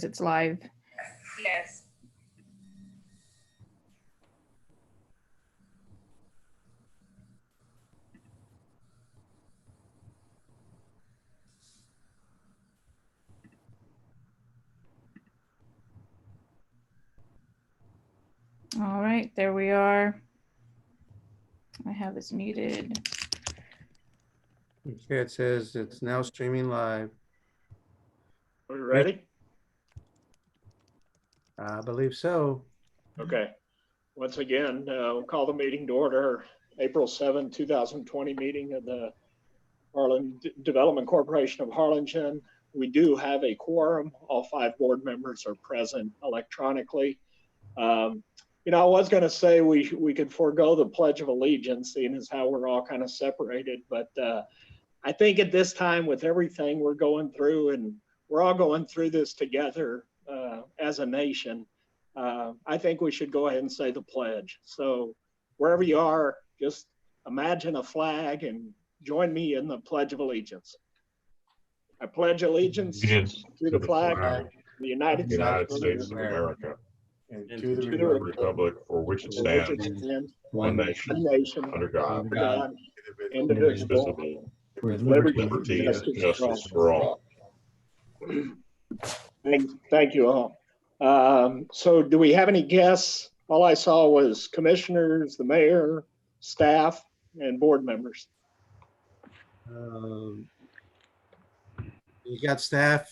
It's live. Yes. All right, there we are. I have this muted. Okay, it says it's now streaming live. Are we ready? I believe so. Okay. Once again, we'll call the meeting to order. April 7, 2020 meeting of the Harlingen Development Corporation of Harlingen. We do have a quorum. All 5 board members are present electronically. You know, I was going to say we could forego the Pledge of Allegiance, seeing as how we're all kind of separated. But I think at this time, with everything we're going through, and we're all going through this together as a nation, I think we should go ahead and say the pledge. So wherever you are, just imagine a flag and join me in the Pledge of Allegiance. I pledge allegiance to the flag of the United States of America, And to the republic for which it stands, one nation, under God, indivisible, with liberty and justice for all. Thank you all. So do we have any guests? All I saw was commissioners, the mayor, staff, and board members. You got staff,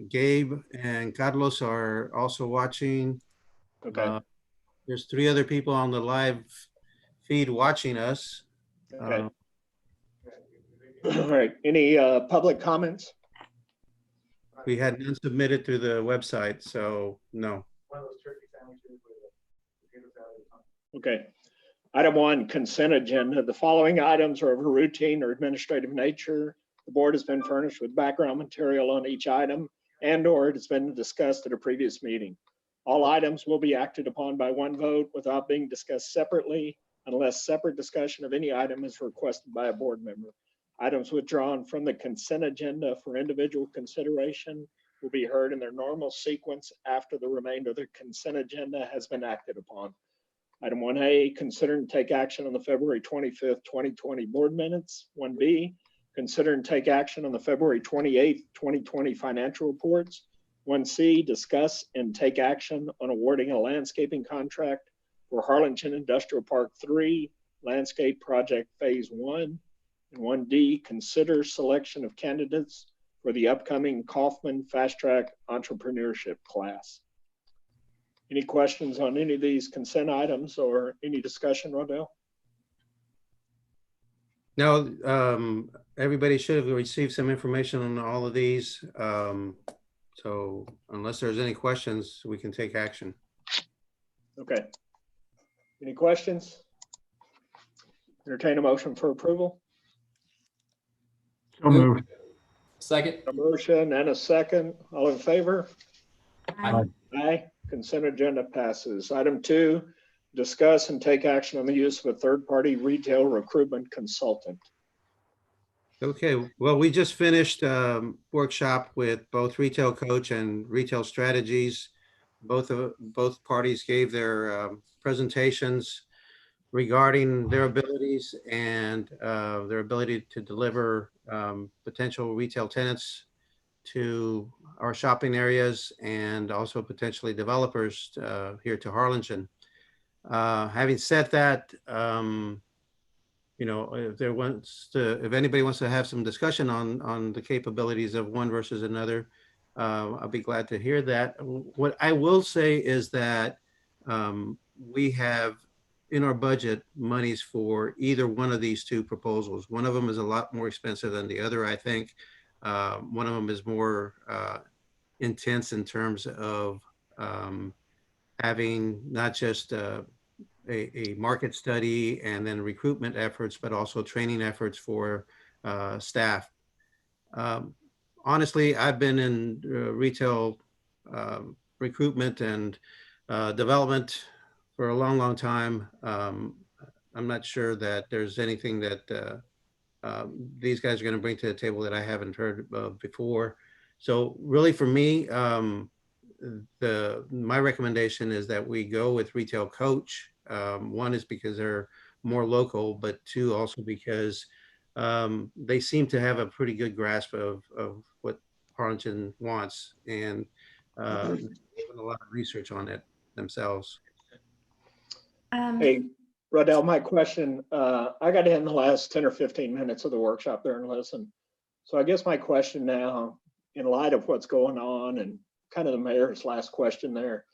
Gabe and Carlos are also watching. Okay. There's 3 other people on the live feed watching us. Okay. All right. Any public comments? We had none submitted through the website, so no. Okay. Item 1, consent agenda. The following items are of a routine or administrative nature. The board has been furnished with background material on each item and/or it has been discussed at a previous meeting. All items will be acted upon by one vote without being discussed separately unless separate discussion of any item is requested by a board member. Items withdrawn from the consent agenda for individual consideration will be heard in their normal sequence after the remainder of the consent agenda has been acted upon. Item 1A, consider and take action on the February 25th, 2020 board minutes. 1B, consider and take action on the February 28th, 2020 financial reports. 1C, discuss and take action on awarding a landscaping contract for Harlingen Industrial Park 3 Landscape Project Phase 1. And 1D, consider selection of candidates for the upcoming Kaufman Fast Track Entrepreneurship class. Any questions on any of these consent items or any discussion, Rodell? No, everybody should have received some information on all of these. So unless there's any questions, we can take action. Okay. Any questions? Entertain a motion for approval. So moved. Second. A motion and a second. All in favor? Aye. Aye. Consent agenda passes. Item 2, discuss and take action on the use of a third-party retail recruitment consultant. Okay, well, we just finished workshop with both Retail Coach and Retail Strategies. Both parties gave their presentations regarding their abilities and their ability to deliver potential retail tenants to our shopping areas and also potentially developers here to Harlingen. Having said that, you know, if anybody wants to have some discussion on the capabilities of one versus another, I'll be glad to hear that. What I will say is that we have in our budget monies for either one of these 2 proposals. One of them is a lot more expensive than the other, I think. One of them is more intense in terms of having not just a market study and then recruitment efforts, but also training efforts for staff. Honestly, I've been in retail recruitment and development for a long, long time. I'm not sure that there's anything that these guys are going to bring to the table that I haven't heard of before. So really for me, my recommendation is that we go with Retail Coach. One is because they're more local, but two, also because they seem to have a pretty good grasp of what Harlingen wants, and doing a lot of research on it themselves. Hey, Rodell, my question, I got in the last 10 or 15 minutes of the workshop there and listened. So I guess my question now, in light of what's going on and kind of the mayor's last question there.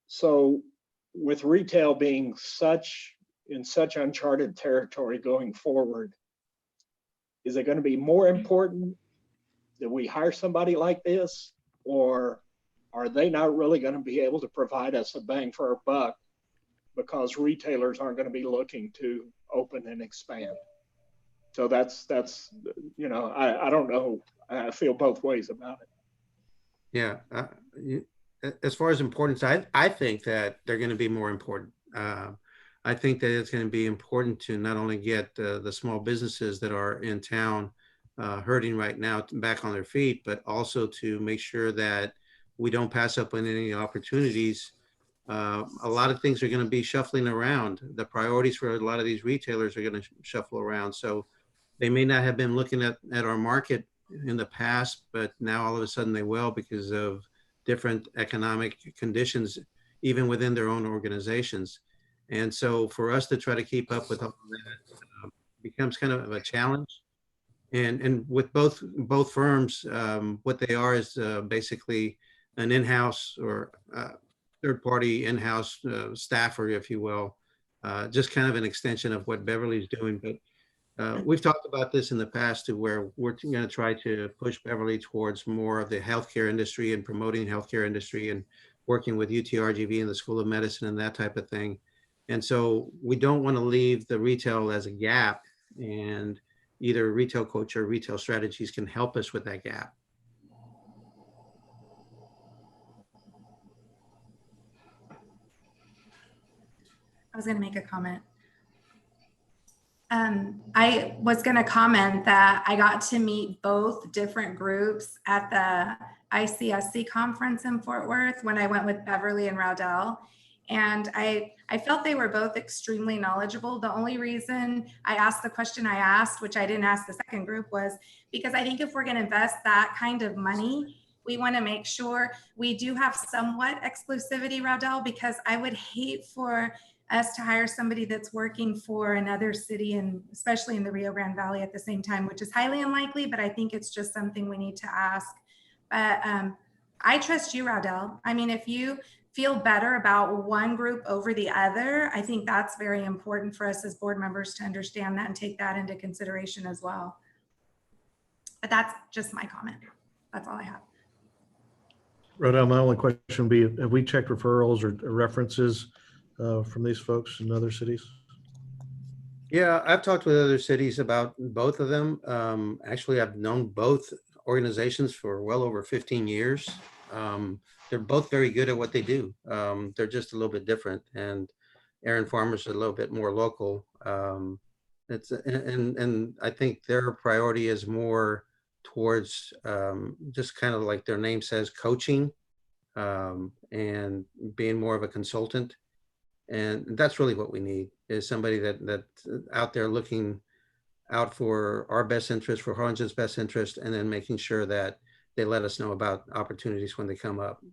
So with retail being in such uncharted territory going forward, is it going to be more important that we hire somebody like this, or are they not really going to be able to provide us a bang for our buck because retailers aren't going to be looking to open and expand? So that's you know, I don't know. I feel both ways about it. Yeah. As far as importance, I think that they're going to be more important. I think that it's going to be important to not only get the small businesses that are in town hurting right now back on their feet, but also to make sure that we don't pass up on any opportunities. A lot of things are going to be shuffling around. The priorities for a lot of these retailers are going to shuffle around. So they may not have been looking at our market in the past, but now all of a sudden they will because of different economic conditions, even within their own organizations. And so for us to try to keep up with all of that becomes kind of a challenge. And with both firms, what they are is basically an in-house or third-party in-house staffer, if you will, just kind of an extension of what Beverly's doing. But we've talked about this in the past to where we're going to try to push Beverly towards more of the healthcare industry and promoting healthcare industry and working with UTRGV and the School of Medicine and that type of thing. And so we don't want to leave the retail as a gap, and either Retail Coach or Retail Strategies can help us with that gap. I was going to make a comment. I was going to comment that I got to meet both different groups at the ICSC conference in Fort Worth when I went with Beverly and Raudell. And I felt they were both extremely knowledgeable. The only reason I asked the question I asked, which I didn't ask the second group, was because I think if we're going to invest that kind of money, we want to make sure we do have somewhat exclusivity, Raudell, because I would hate for us to hire somebody that's working for another city, and especially in the Rio Grande Valley at the same time, which is highly unlikely, but I think it's just something we need to ask. But I trust you, Raudell. I mean, if you feel better about one group over the other, I think that's very important for us as board members to understand that and take that into consideration as well. But that's just my comment. That's all I have. Raudell, my only question would be, have we checked referrals or references from these folks in other cities? Yeah, I've talked with other cities about both of them. Actually, I've known both organizations for well over 15 years. They're both very good at what they do. They're just a little bit different, and Aaron Farmer's a little bit more local. And I think their priority is more towards just kind of like their name says, coaching and being more of a consultant. And that's really what we need, is somebody that's out there looking out for our best interest, for Harlingen's best interest, and then making sure that they let us know about opportunities when they come up.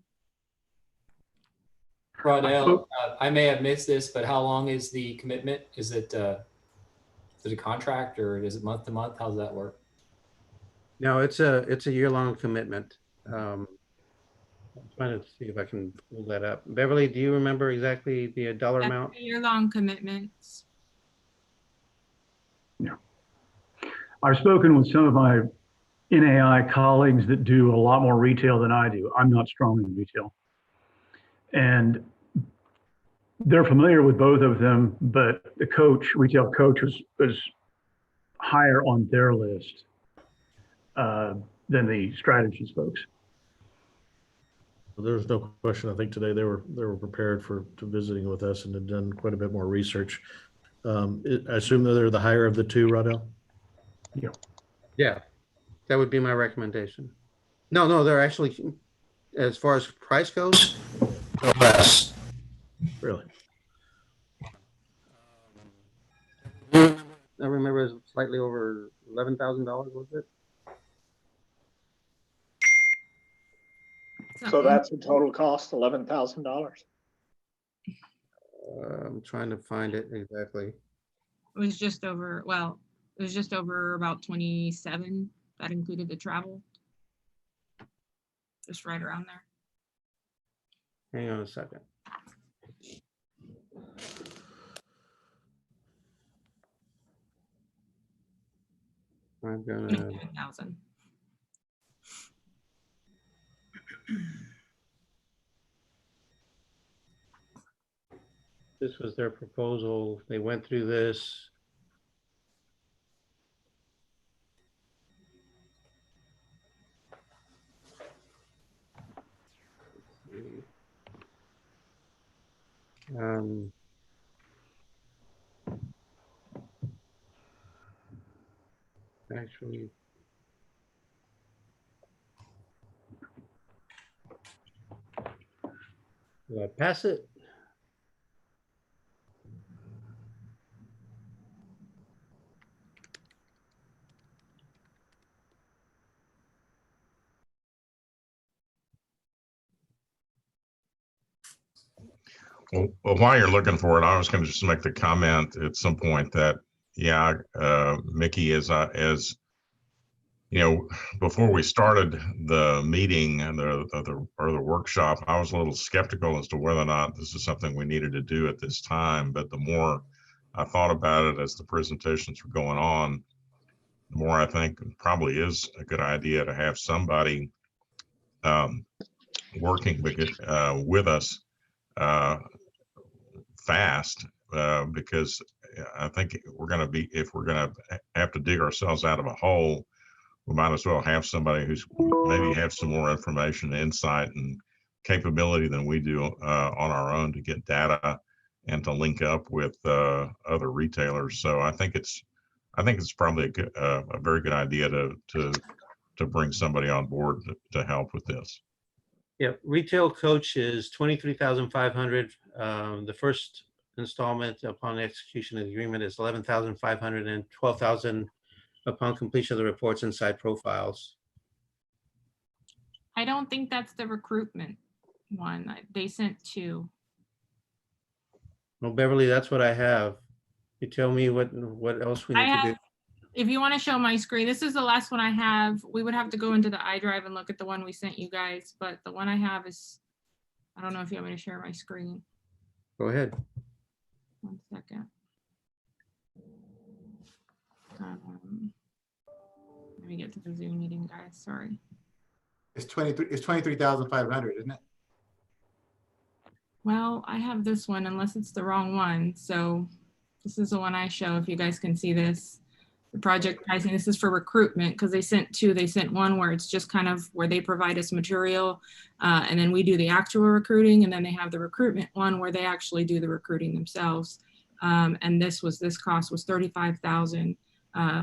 Raudell, I may have missed this, but how long is the commitment? Is it a contract, or is it month to month? How does that work? No, it's a year-long commitment. I'm trying to see if I can pull that up. Beverly, do you remember exactly the dollar amount? Year-long commitments. Yeah. I've spoken with some of my NAI colleagues that do a lot more retail than I do. I'm not strong in retail. And they're familiar with both of them, but the retail coach was higher on their list than the strategies folks. There's no question. I think today they were prepared to visiting with us and had done quite a bit more research. I assume that they're the higher of the two, Raudell? Yeah, that would be my recommendation. No, they're actually as far as price goes, or less. Really? I remember it was slightly over $11,000, was it? So that's the total cost, $11,000. I'm trying to find it exactly. It was just over, well, it was just over about 27. That included the travel. Just right around there. Hang on a second. I'm gonna, 27,000. this was their proposal. They went through this. Um, actually, did I pass it? Well, while you're looking for it, I was going to just make the comment at some point that, yeah, Mickey, as you know, before we started the meeting and the workshop, I was a little skeptical as to whether or not this is something we needed to do at this time. But the more I thought about it as the presentations were going on, the more I think it probably is a good idea to have somebody working with us fast, because I think we're going to be, if we're going to have to dig ourselves out of a hole, we might as well have somebody who's maybe have some more information, insight, and capability than we do on our own to get data and to link up with other retailers. So I think it's probably a very good idea to bring somebody on board to help with this. Yeah, retail coach is 23,500. The first installment upon execution of the agreement is 11,500 and 12,000 upon completion of the reports and site profiles. I don't think that's the recruitment one. They sent 2. Well, Beverly, that's what I have. You tell me what else we need to do. If you want to show my screen, this is the last one I have. We would have to go into the iDrive and look at the one we sent you guys, but the one I have is, I don't know if you want me to share my screen. Go ahead. 1 second. Let me get to the Zoom meeting, guys. Sorry. It's 23,500, isn't it? Well, I have this one unless it's the wrong one. So this is the one I show if you guys can see this. The project pricing, this is for recruitment because they sent 2. They sent one where it's just kind of where they provide us material and then we do the actual recruiting, and then they have the recruitment one where they actually do the recruiting themselves. And this cost was $35,000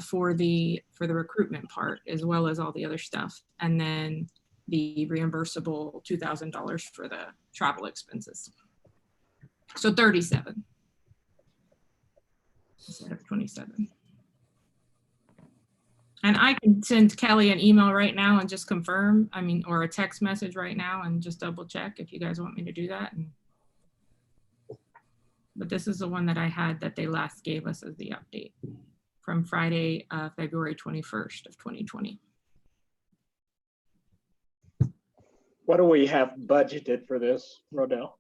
for the recruitment part, as well as all the other stuff. And then the reimbursable $2,000 for the travel expenses. So 37 instead of 27. And I can send Kelly an email right now and just confirm, or a text message right now and just double check if you guys want me to do that. But this is the one that I had that they last gave us as the update from Friday, February 21st of 2020. What do we have budgeted for this, Rodell?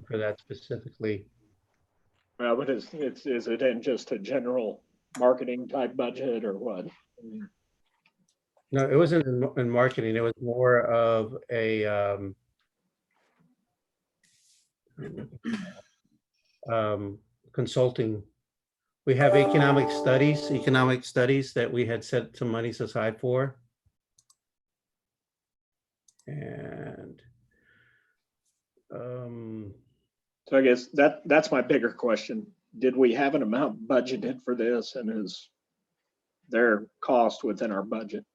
For that specifically. Well, but is it in just a general marketing type budget or what? No, it wasn't in marketing. It was more of a consulting. We have economic studies that we had set some monies aside for. And so I guess that's my bigger question. Did we have an amount budgeted for this, and their cost within our budget.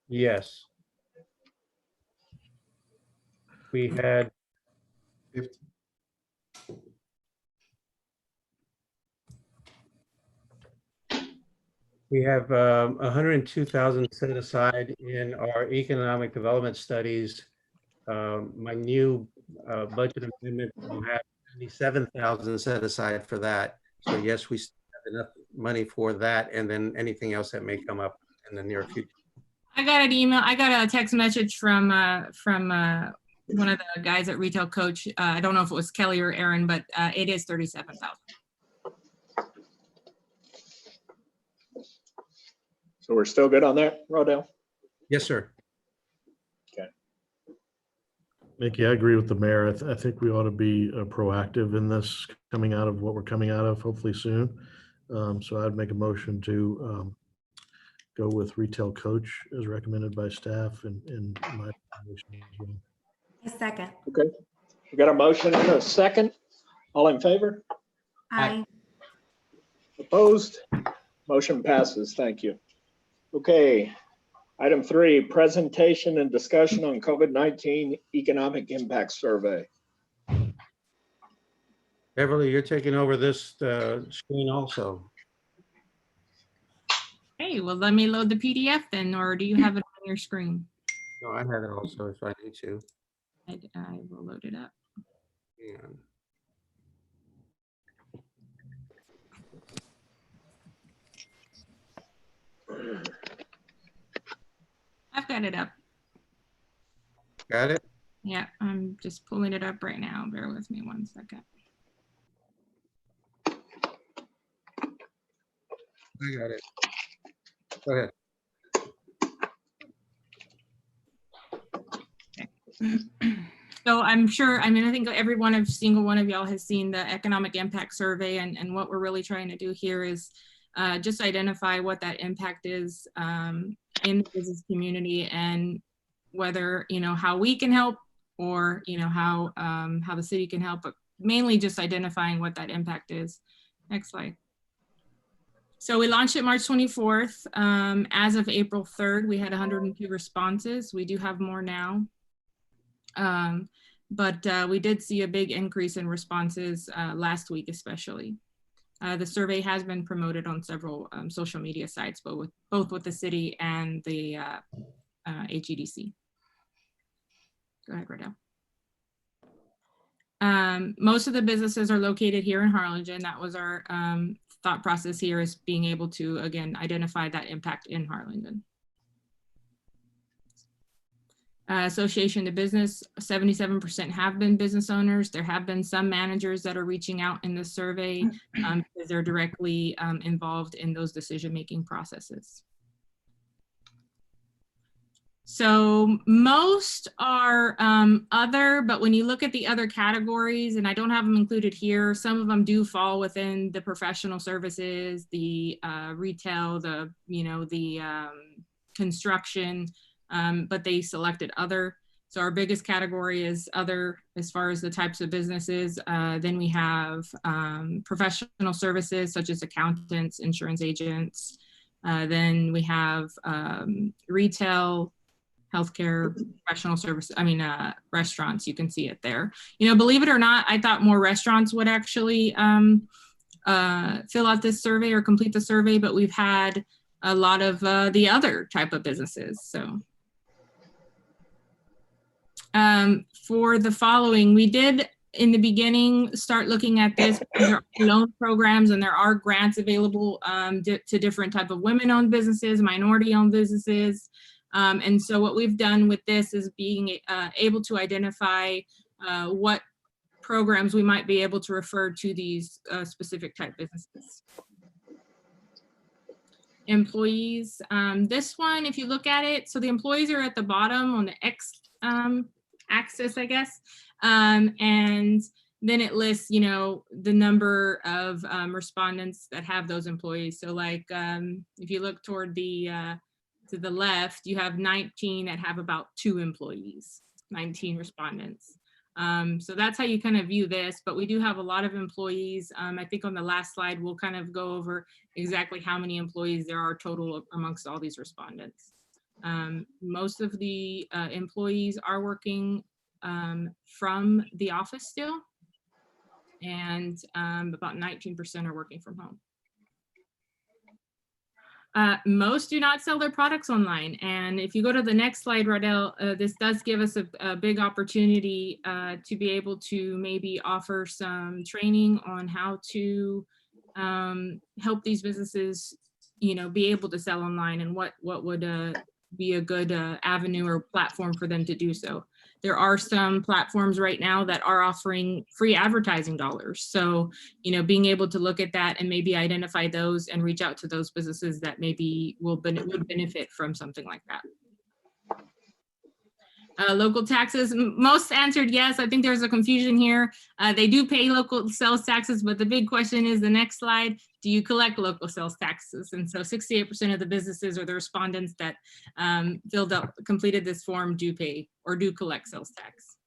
Yes. We had, 50. we have 102,000 set aside in our economic development studies. My new budget amendment will have 77,000 set aside for that. So yes, we still have enough money for that, and then anything else that may come up in the near future. I got an email. I got a text message from one of the guys at Retail Coach. I don't know if it was Kelly or Aaron, but it is 37,000. So we're still good on that, Rodell? Yes, sir. Mickey, I agree with the mayor. I think we ought to be proactive in this, coming out of what we're coming out of, hopefully soon. So I'd make a motion to go with Retail Coach as recommended by staff and my recommendation as well. A second. Okay. We got a motion and a second. All in favor? Aye. Opposed? Motion passes. Thank you. Okay. Item 3, presentation and discussion on COVID-19 economic impact survey. Beverly, you're taking over this screen also. Hey, well, let me load the PDF then, or do you have it on your screen? No, I have it also if I need to. I will load it up. And I've got it up. got it? Yeah, I'm just pulling it up right now. Bear with me 1 second. I got it. Go ahead. So I'm sure, I think every single one of y'all has seen the economic impact survey, and what we're really trying to do here is just identify what that impact is in the business community, and whether, how we can help, or, how the city can help, but mainly just identifying what that impact is. Next slide. So we launched it March 24th. As of April 3rd, we had 102 responses. We do have more now. But we did see a big increase in responses last week, especially. The survey has been promoted on several social media sites, but both with the city and the HEDC. Go ahead, Rodell. Most of the businesses are located here in Harlingen. That was our thought process here, is being able to, again, identify that impact in Harlingen. Association to business, 77% have been business owners. There have been some managers that are reaching out in this survey because they're directly involved in those decision-making processes. So most are other, but when you look at the other categories, and I don't have them included here, some of them do fall within the professional services, the retail, the construction, but they selected other. So our biggest category is other as far as the types of businesses. Then we have professional services such as accountants, insurance agents. Then we have retail, healthcare, professional services, restaurants, you can see it there. Believe it or not, I thought more restaurants would actually fill out this survey or complete the survey, but we've had a lot of the other type of businesses. So for the following, we did in the beginning start looking at this. There are loan programs and there are grants available to different type of women-owned businesses, minority-owned businesses. And so what we've done with this is being able to identify what programs we might be able to refer to these specific type businesses. Employees, this one, if you look at it, so the employees are at the bottom on the X axis, I guess. And then it lists, the number of respondents that have those employees. So like, if you look toward the to the left, you have 19 that have about 2 employees, 19 respondents. So that's how you kind of view this, but we do have a lot of employees. I think on the last slide, we'll kind of go over exactly how many employees there are total amongst all these respondents. Most of the employees are working from the office still, and about 19% are working from home. Most do not sell their products online. And if you go to the next slide, Rodell, this does give us a big opportunity to be able to maybe offer some training on how to help these businesses, be able to sell online, and what would be a good avenue or platform for them to do so. There are some platforms right now that are offering free advertising dollars. So, being able to look at that and maybe identify those and reach out to those businesses that maybe would benefit from something like that. Local taxes, most answered yes. I think there's a confusion here. They do pay local sales taxes, but the big question is the next slide. Do you collect local sales taxes? And so 68% of the businesses or the respondents that completed this form do pay or do collect sales tax.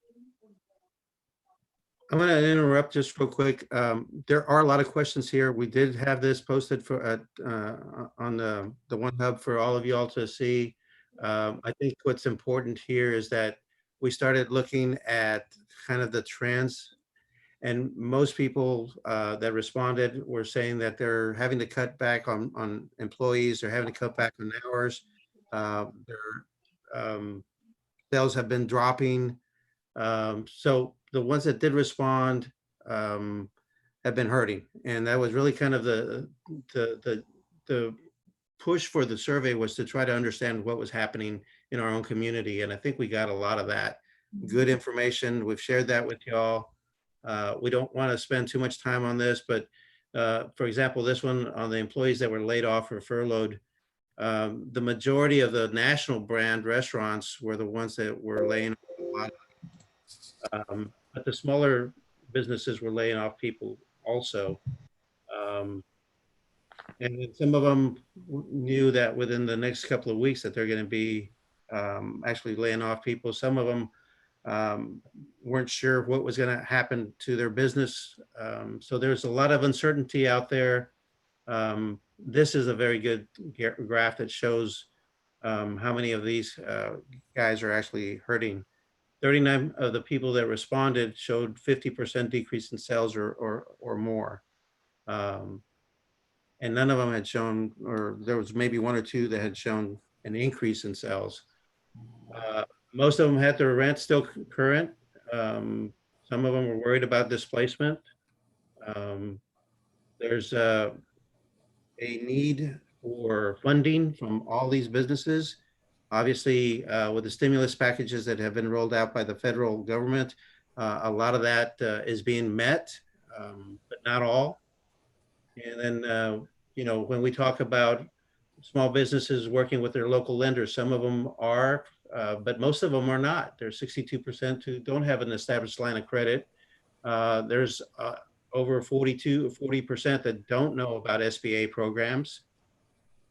I'm going to interrupt just real quick. There are a lot of questions here. We did have this posted for on the One Hub for all of you all to see. I think what's important here is that we started looking at kind of the trends, and most people that responded were saying that they're having to cut back on employees, they're having to cut back on hours. Their sales have been dropping. So the ones that did respond have been hurting, and that was really kind of the push for the survey, was to try to understand what was happening in our own community. And I think we got a lot of that good information. We've shared that with y'all. We don't want to spend too much time on this, but for example, this one on the employees that were laid off or furloughed, the majority of the national brand restaurants were the ones that were laying off a lot. But the smaller businesses were laying off people also. And then some of them knew that within the next couple of weeks that they're going to be actually laying off people. Some of them weren't sure what was going to happen to their business. So there's a lot of uncertainty out there. This is a very good graph that shows how many of these guys are actually hurting. 39 of the people that responded showed 50% decrease in sales or more. And none of them had shown, or there was maybe one or two that had shown an increase in sales. Most of them had their rent still current. Some of them were worried about displacement. There's a need for funding from all these businesses. Obviously, with the stimulus packages that have been rolled out by the federal government, a lot of that is being met, but not all. And then, when we talk about small businesses working with their local lenders, some of them are, but most of them are not. There's 62% who don't have an established line of credit. There's over 40% that don't know about SBA programs.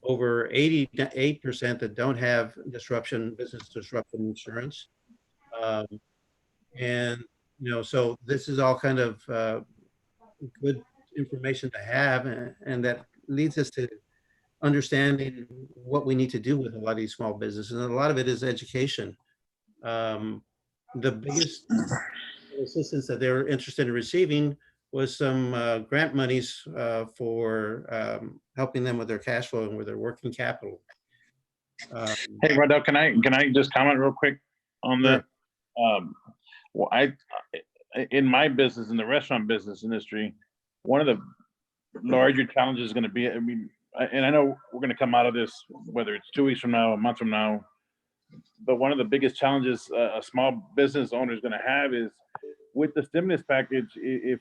Over 88% that don't have business disruption insurance. And, so this is all kind of good information to have, and that leads us to understanding what we need to do with a lot of these small businesses. And a lot of it is education. The biggest assistance that they're interested in receiving was some grant monies for helping them with their cash flow and with their working capital. Hey, Rodell, can I just comment real quick on that? Well, in my business, in the restaurant business industry, one of the larger challenges is going to be, and I know we're going to come out of this, whether it's 2 weeks from now, a month from now, but one of the biggest challenges a small business owner is going to have is with the stimulus package. If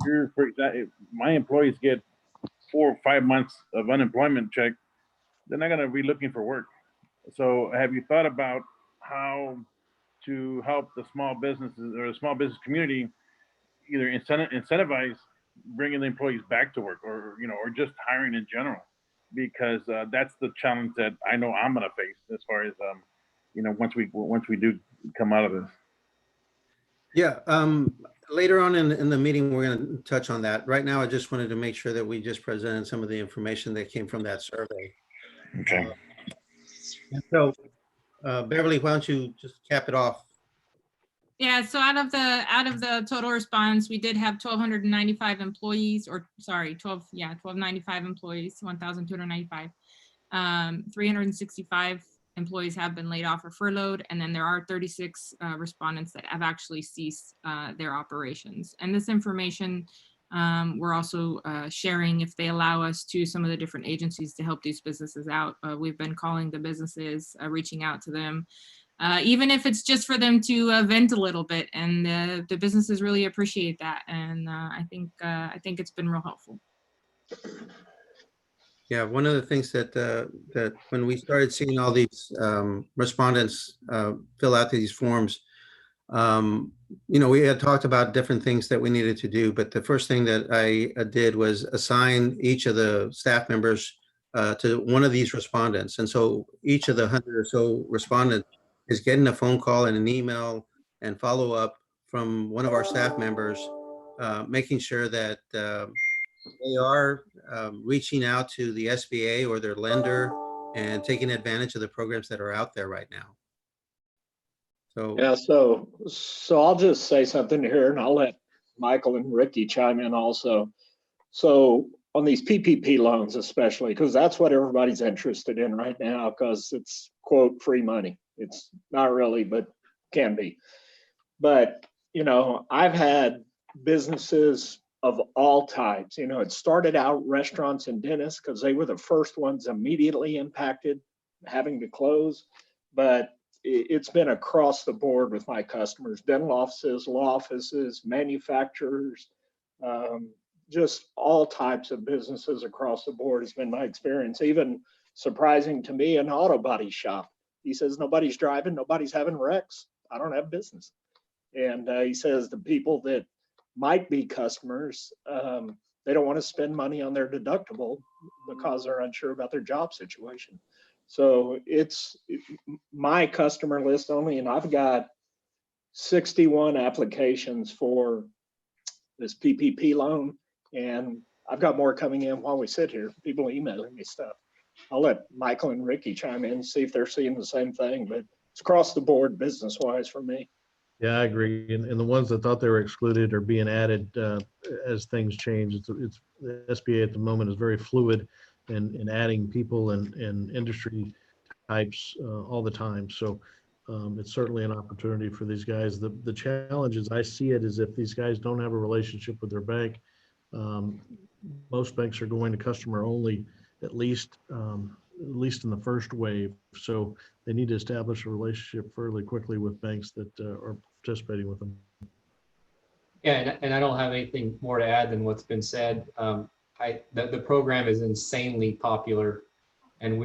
you're, for example, if my employees get 4 or 5 months of unemployment check, they're not going to be looking for work. So have you thought about how to help the small businesses or the small business community either incentivize bringing the employees back to work, or or just hiring in general, because that's the challenge that I know I'm going to face as far as once we do come out of this. Yeah, later on in the meeting, we're going to touch on that. Right now, I just wanted to make sure that we just presented some of the information that came from that survey. Okay. And so, Beverly, why don't you just cap it off? Yeah, so out of the total response, we did have 1,295 employees, or sorry, 1,295 employees, 1,295. 365 employees have been laid off or furloughed, and then there are 36 respondents that have actually ceased their operations. And this information we're also sharing, if they allow us, to some of the different agencies to help these businesses out. We've been calling the businesses, reaching out to them, even if it's just for them to vent a little bit, and the businesses really appreciate that. And I think it's been real helpful. Yeah, one of the things that when we started seeing all these respondents fill out these forms, we had talked about different things that we needed to do, but the first thing that I did was assign each of the staff members to one of these respondents. And so each of the 100 or so respondents is getting a phone call and an email and follow up from one of our staff members, making sure that they are reaching out to the SBA or their lender and taking advantage of the programs that are out there right now. So Yeah, so I'll just say something here, and I'll let Michael and Ricky chime in also. So on these PPP loans, especially, because that's what everybody's interested in right now, because it's quote free money. It's not really, but can be. But I've had businesses of all types. It started out restaurants and dentists because they were the first ones immediately impacted, having to close. But it's been across the board with my customers: dental offices, law offices, manufacturers, just all types of businesses across the board has been my experience. Even surprising to me, an auto body shop. He says, nobody's driving, nobody's having wrecks. I don't have business. And he says the people that might be customers, they don't want to spend money on their deductible because they're unsure about their job situation. So it's my customer list only, and I've got 61 applications for this PPP loan, and I've got more coming in while we sit here. People emailing me stuff. I'll let Michael and Ricky chime in, see if they're seeing the same thing, but it's across the board business-wise for me. Yeah, I agree. And the ones that thought they were excluded are being added as things change. It's the SBA at the moment is very fluid in adding people and industry types all the time. So it's certainly an opportunity for these guys. The challenge as I see it is if these guys don't have a relationship with their bank, most banks are going to customer only, at least in the first wave. So they need to establish a relationship fairly quickly with banks that are participating with them. Yeah, and I don't have anything more to add than what's been said. The program is insanely popular, and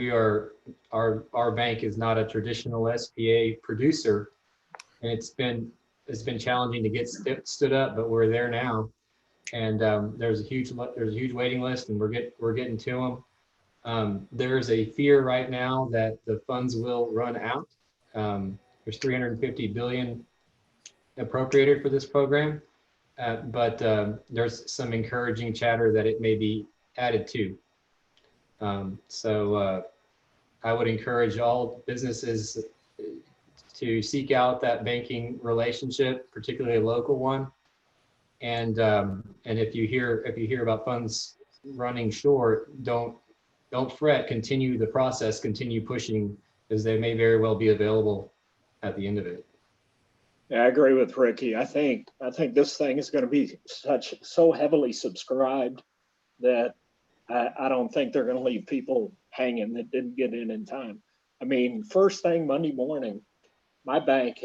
our bank is not a traditional SBA producer, and it's been challenging to get stood up, but we're there now, and there's a huge waiting list, and we're getting to them. There's a fear right now that the funds will run out. There's $350 billion appropriated for this program, but there's some encouraging chatter that it may be added to. So I would encourage all businesses to seek out that banking relationship, particularly a local one. And if you hear about funds running short, don't fret. Continue the process. Continue pushing, as they may very well be available at the end of it. Yeah, I agree with Ricky. I think this thing is going to be so heavily subscribed that I don't think they're going to leave people hanging that didn't get in time. I mean, first thing Monday morning, my bank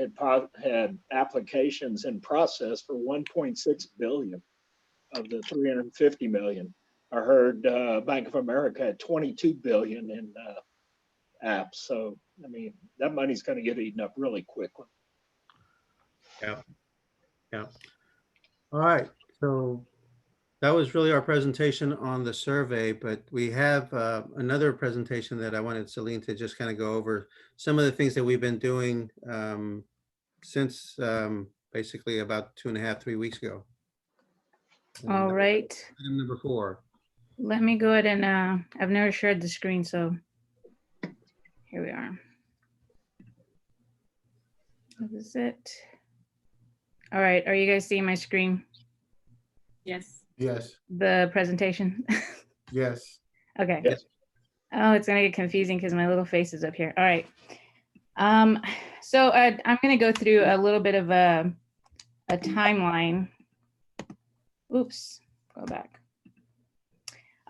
had applications in process for 1.6 billion of the 350 million. I heard Bank of America had 22 billion in apps. So, I mean, that money's going to get eaten up really quickly. yeah. All right. So that was really our presentation on the survey, but we have another presentation that I wanted Celine to just kind of go over some of the things that we've been doing since basically about 2.5, 3 weeks ago. And All right. item number 4. Let me go ahead and I've never shared the screen, so here we are. This is it. All right, are you guys seeing my screen? Yes. Yes, The presentation? yes. Okay. Yes. Oh, it's gonna get confusing because my little face is up here. All right. So I'm gonna go through a little bit of a timeline. Oops, go back.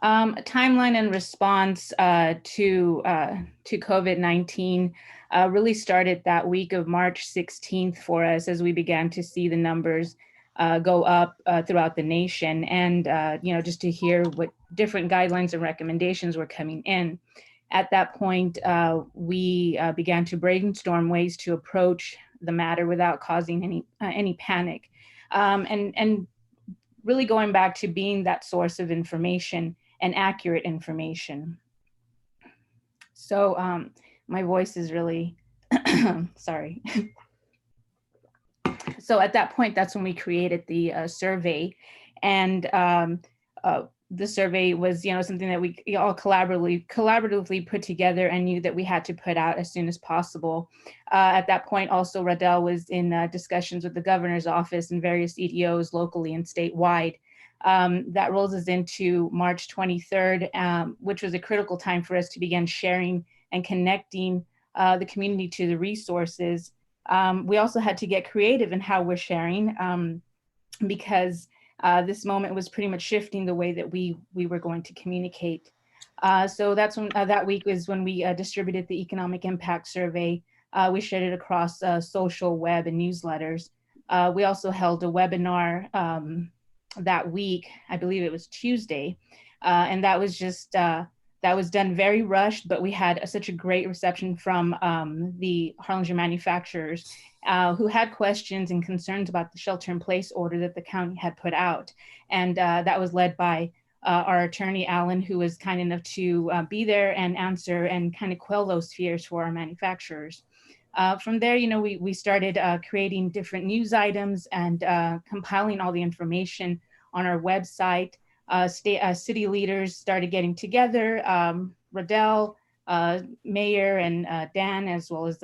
A timeline and response to COVID-19 really started that week of March 16th for us as we began to see the numbers go up throughout the nation, and just to hear what different guidelines and recommendations were coming in. At that point, we began to brainstorm ways to approach the matter without causing any panic, and really going back to being that source of information and accurate information. So my voice is really sorry. So at that point, that's when we created the survey, and the survey was, something that we all collaboratively put together and knew that we had to put out as soon as possible. At that point, also Radel was in discussions with the governor's office and various EDOs locally and statewide. That rolls us into March 23rd, which was a critical time for us to begin sharing and connecting the community to the resources. We also had to get creative in how we're sharing, because this moment was pretty much shifting the way that we were going to communicate. So that's when that week was when we distributed the economic impact survey. We shared it across social, web, and newsletters. We also held a webinar that week. I believe it was Tuesday, and that was just that was done very rushed, but we had such a great reception from the Harlingen manufacturers who had questions and concerns about the shelter-in-place order that the county had put out. And that was led by our attorney, Alan, who was kind enough to be there and answer and kind of quell those fears for our manufacturers. From there, we started creating different news items and compiling all the information on our website. City leaders started getting together. Radel, Mayor, and Dan, as well as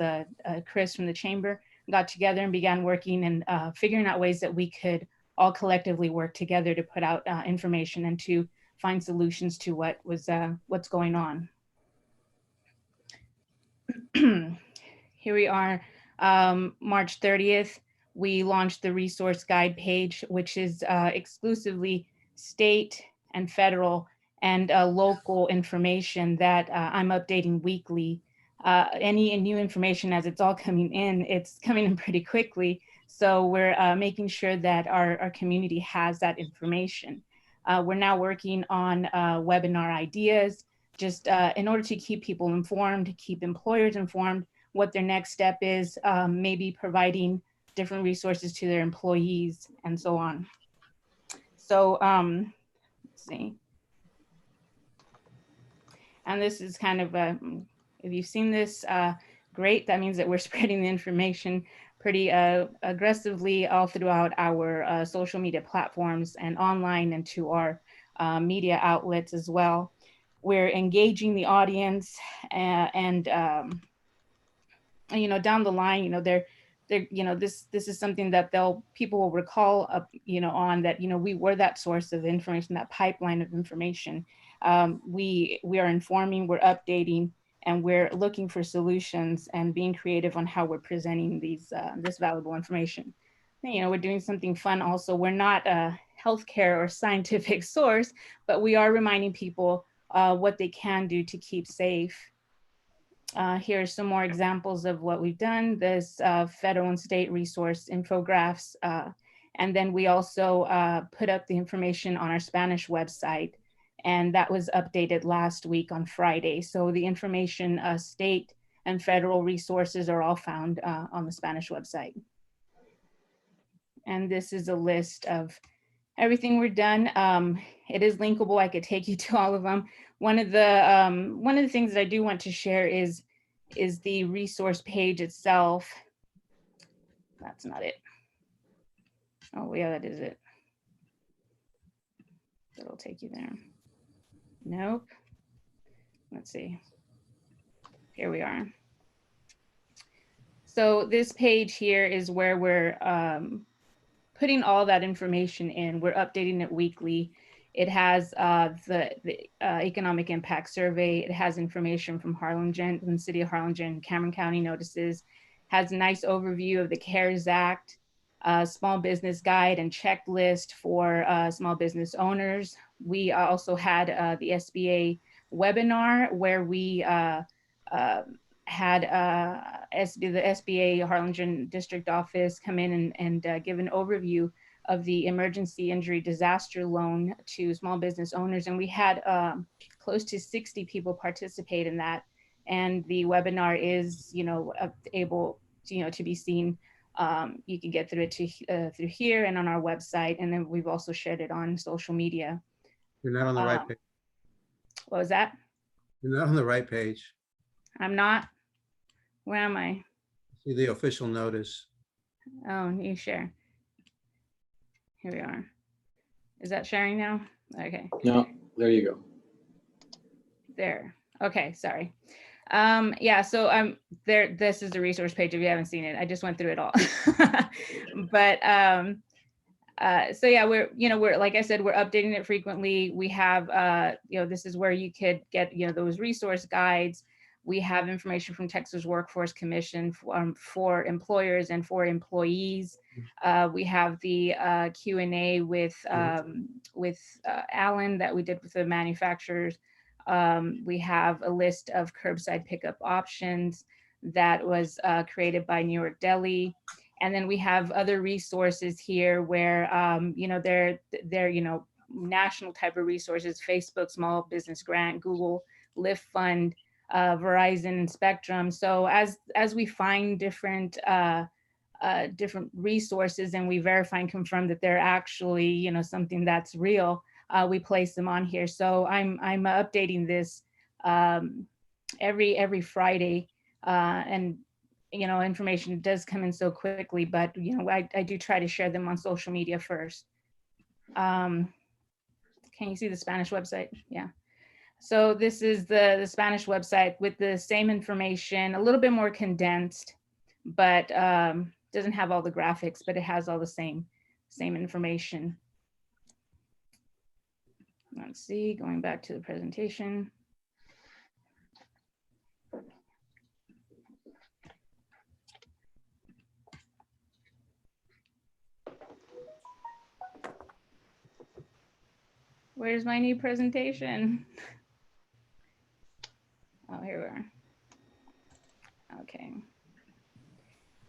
Chris from the chamber, got together and began working and figuring out ways that we could all collectively work together to put out information and to find solutions to what's going on. Here we are, March 30th. We launched the resource guide page, which is exclusively state and federal and local information that I'm updating weekly. Any new information, as it's all coming in, it's coming in pretty quickly. So we're making sure that our community has that information. We're now working on webinar ideas, just in order to keep people informed, keep employers informed, what their next step is, maybe providing different resources to their employees and so on. So let's see. And this is kind of, if you've seen this, great. That means that we're spreading the information pretty aggressively all throughout our social media platforms and online and to our media outlets as well. We're engaging the audience and down the line, this is something that people will recall on that, we were that source of information, that pipeline of information. We are informing, we're updating, and we're looking for solutions and being creative on how we're presenting this valuable information. We're doing something fun also. We're not a healthcare or scientific source, but we are reminding people what they can do to keep safe. Here are some more examples of what we've done. This federal and state resource infographics. And then we also put up the information on our Spanish website, and that was updated last week on Friday. So the information, state and federal resources are all found on the Spanish website. And this is a list of everything we're done. It is linkable. I could take you to all of them. One of the things that I do want to share is the resource page itself. That's not it. Oh, yeah, that is it. That'll take you there. Nope. Let's see. Here we are. So this page here is where we're putting all that information in. We're updating it weekly. It has the economic impact survey. It has information from Harlingen, from the city of Harlingen, Cameron County notices, has a nice overview of the CARES Act, small business guide and checklist for small business owners. We also had the SBA webinar where we had the SBA Harlingen district office come in and give an overview of the emergency injury disaster loan to small business owners. And we had close to 60 people participate in that. And the webinar is, able to, to be seen. You can get through it through here and on our website. And then we've also shared it on social media. You're not on the right page. What was that? You're not on the right page. I'm not. Where am I? See the official notice. Oh, new share. Here we are. Is that sharing now? Okay. No, there you go. There. Okay, sorry. Yeah, so there, this is the resource page if you haven't seen it. I just went through it all. But so yeah, we're like I said, we're updating it frequently. We have this is where you could get those resource guides. We have information from Texas Workforce Commission for employers and for employees. We have the Q&A with Alan that we did with the manufacturers. We have a list of curbside pickup options that was created by New York Deli. And then we have other resources here where, they're national type of resources, Facebook Small Business Grant, Google Lift Fund, Verizon and Spectrum. So as we find different resources and we verify and confirm that they're actually, something that's real, we place them on here. So I'm updating this every Friday, and information does come in so quickly, but I do try to share them on social media first. Can you see the Spanish website? Yeah. So this is the Spanish website with the same information, a little bit more condensed, but doesn't have all the graphics, but it has all the same information. Let's see, going back to the presentation. Where's my new presentation? Oh, here we are. Okay.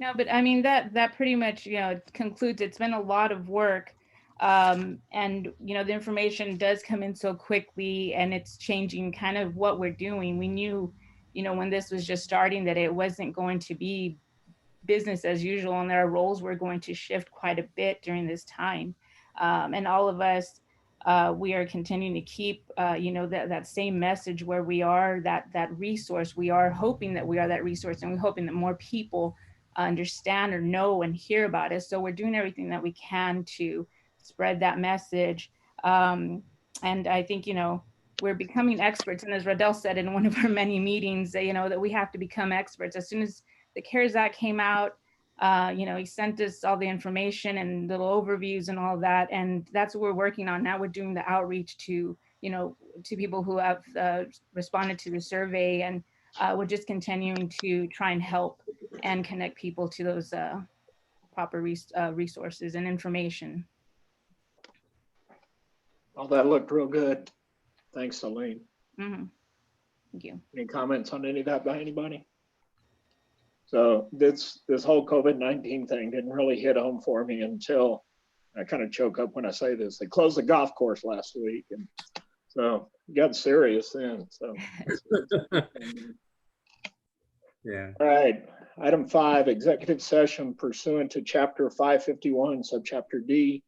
No, but I mean, that pretty much, concludes. It's been a lot of work. And, the information does come in so quickly and it's changing kind of what we're doing. We knew, when this was just starting that it wasn't going to be business as usual and our roles were going to shift quite a bit during this time. And all of us, we are continuing to keep, that same message where we are that resource. We are hoping that we are that resource, and we're hoping that more people understand or know and hear about us. So we're doing everything that we can to spread that message. And I think, we're becoming experts. And as Radel said in one of our many meetings, that we have to become experts. As soon as the CARES Act came out, he sent us all the information and little overviews and all that. And that's what we're working on now. We're doing the outreach to, to people who have responded to the survey. And we're just continuing to try and help and connect people to those proper resources and information. Well, that looked real good. Thanks, Celine. Mm-hmm. Thank you. Any comments on any of that by anybody? So this whole COVID-19 thing didn't really hit home for me until I kind of choke up when I say this. They closed the golf course last week, and so it got serious then. So Yeah. All right. Item 5, executive session pursuant to Chapter 551, Subchapter D,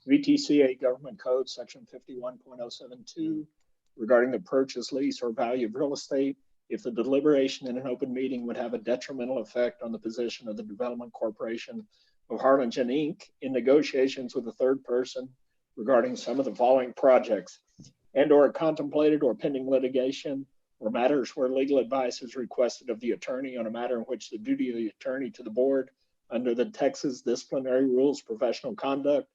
VTCA Government Code, Section 51.072, regarding the purchase, lease, or value of real estate, if the deliberation in an open meeting would have a detrimental effect on the position of the development corporation of Harlingen, Inc. in negotiations with a third person regarding some of the following projects and or contemplated or pending litigation or matters where legal advice is requested of the attorney on a matter in which the duty of the attorney to the board under the Texas Disciplinary Rules Professional Conduct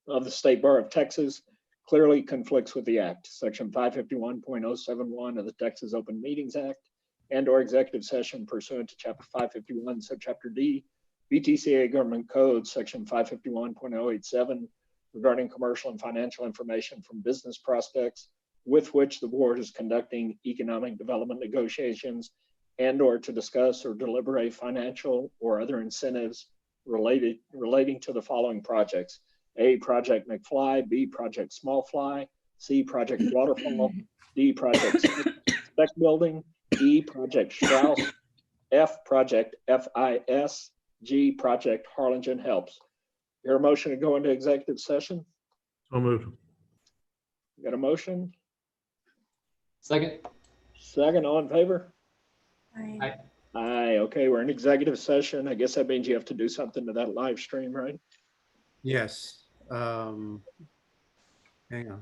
of the State Bar of Texas clearly conflicts with the act, section 551.071 of the Texas Open Meetings Act, and or executive session pursuant to chapter 551, subchapter D, VTCA Government Code, section 551.087, regarding commercial and financial information from business prospects with which the board is conducting economic development negotiations and or to discuss or deliberate financial or other incentives relating to the following projects. A, Project McFly, B, Project Small Fly, C, Project Waterfall, D, Project Spec Building, E, Project Strauss, F, Project FIS, G, Project Harlingen Helps. Your motion to go into executive session? So moved. Got a motion? Second. Second, all in favor? Aye. Aye, okay, we're in executive session. I guess that means you have to do something to that live stream, right? Yes. Hang on.